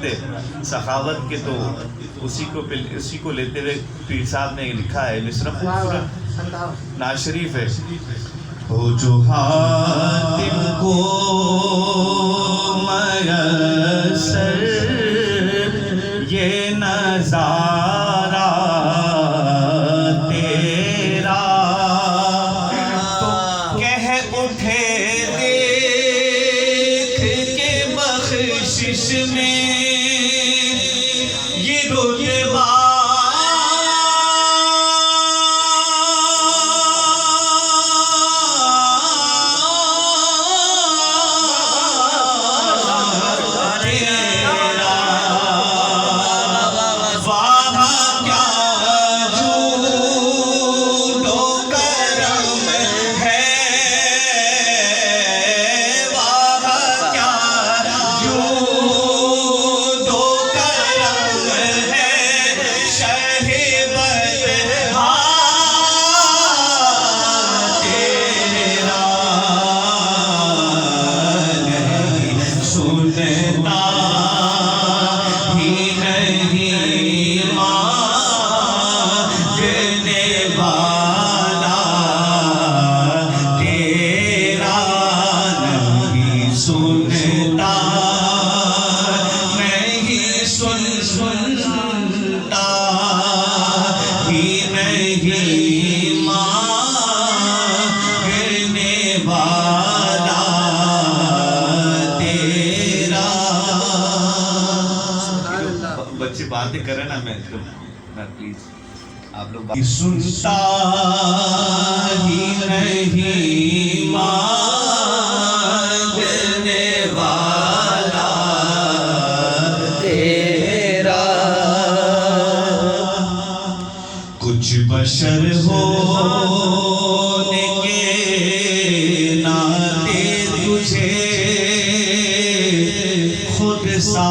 थे सखावत के, तो उसी को लेते हुए पीर साहब ने लिखा है, मिसरा खूबसूरत नात शरीफ है। हो जो हातिम को मयसर ये नज़ारा तेरा, तो कह उठे देख के बख्शिश में ये रुतबा बातें करें ना, मैं प्लीज आप लोग सुनता ही नहीं मांगने वाला तेरा, कुछ बशर होने के नाते तुझे खुद सा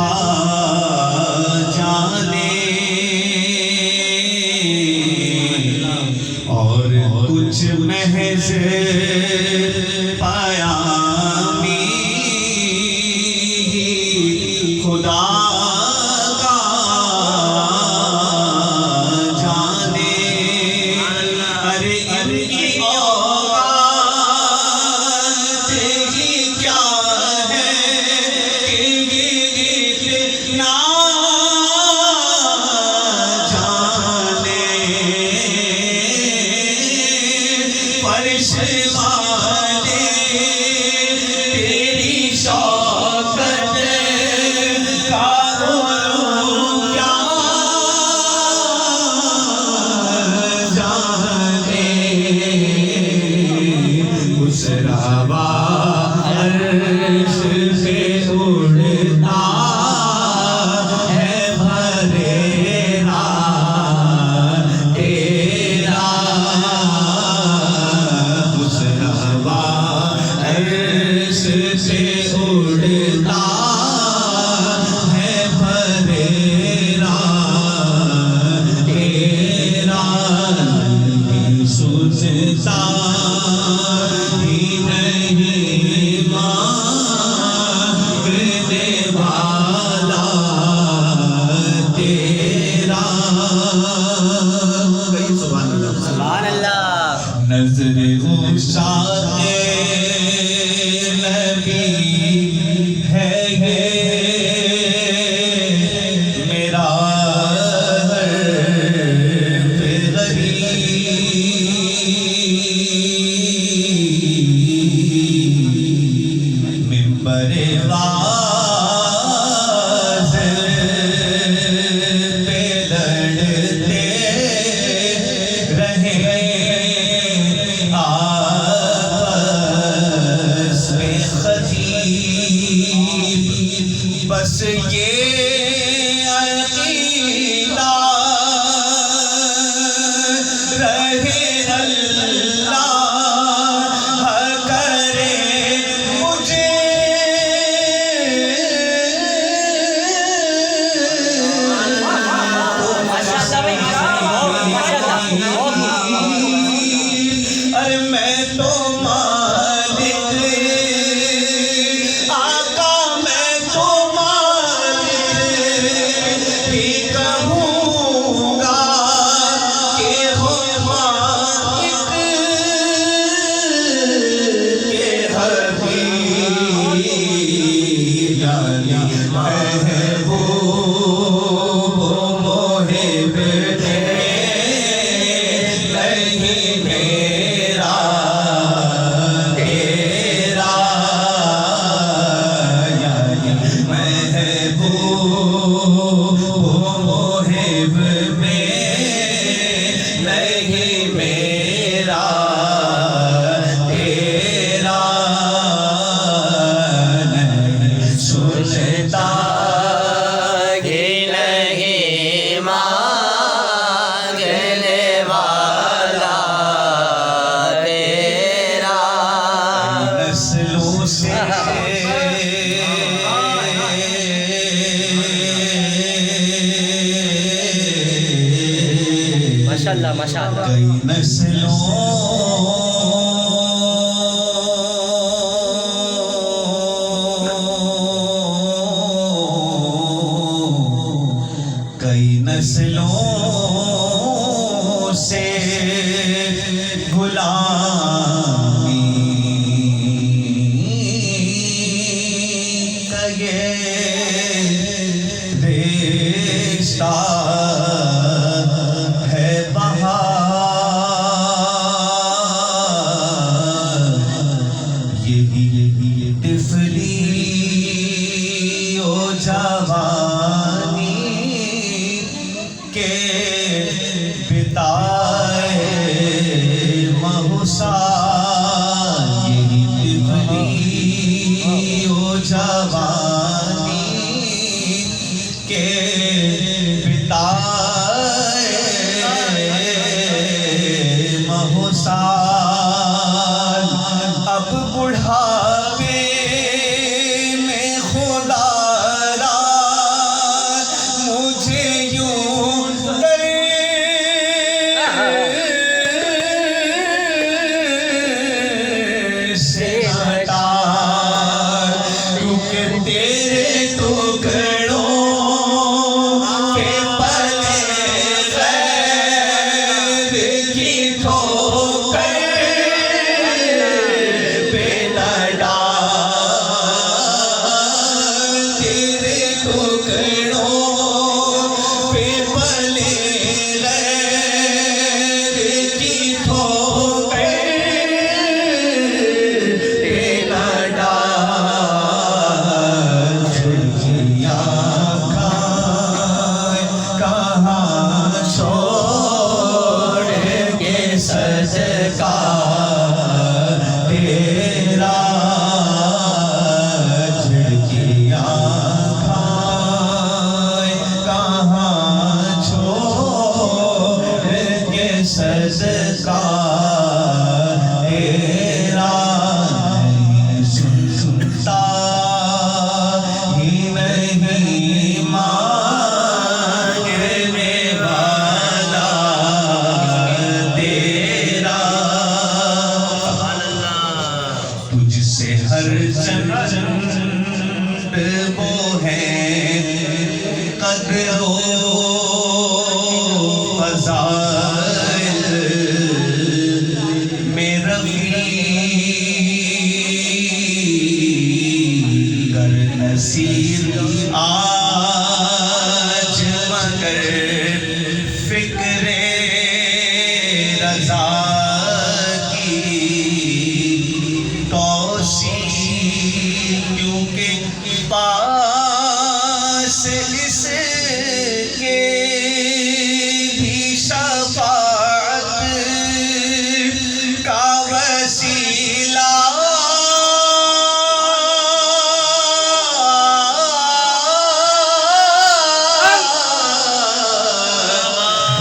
महज पायामी खुदा का जाने, अरे इनकी औकात ही क्या है कि इतना तेरी शौकत का क्या जाने, उस रवा अर्श से उड़ता है भरेरा तेरा, से उड़ता है भरेरा तेरा, सुनता ही नहीं मांगने वाला तेरा। सुभान अल्लाह। नज़र उशाते है ये मेरा मिंबरे वाज़ पे लड़ते रहे आपस में खतीब, बस ये अक़ीदा रहे अल्लाह करे मुझे, अरे मैं तो मालिक आका, मैं तो मालिक नहीं मेरा तेरा नहीं सुनता कि नहीं मांगने वाला तेरा नस्लों से माशाअल्लाह माशाअल्लाह कई नस्लों से गुलामी का ये रिश्ता है बहार यही तिफली ओ जवानी के बिताए महुसाल यही तिफली ओ जवानी के बिताए महुसाल अब बुढ़ापे में खुदा मुझे यूं से हटा रुक तेरे टुकड़ों पे पले गैर की ठोकर पे न डाल तेरे टुकड़ों पे पले गैर की ठोकर सजका तेरा झिड़कियाँ खाए कहाँ छोड़ के सजका तेरा नहीं सुनता ही नहीं मांगने वाला तुझसे हर चंद वो है कदर हो फज़ाइल में रफ़ी कर नसीर आज मगर फिक्रे रज़ा क्योंकि पास इसके भी शफ़ाअत का वसीला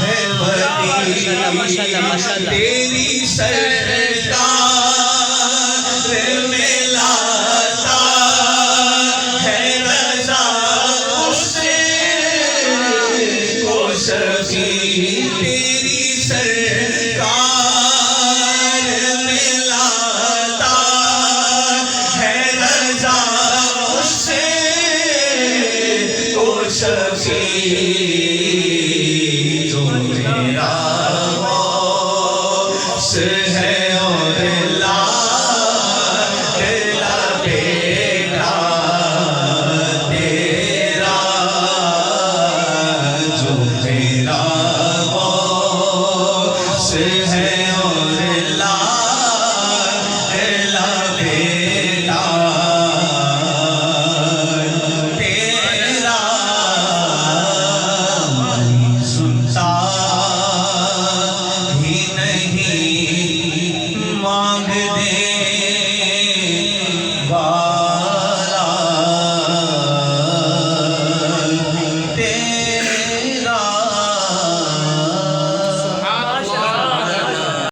है माशाअल्लाह माशाअल्लाह तेरी सरकार में लाता है रज़ा उससे को शफ़ी तेरी सरकार में लाता है रज़ा उससे को शफ़ी जो मेरा है और तेरा बेटा तेरा जो मेरा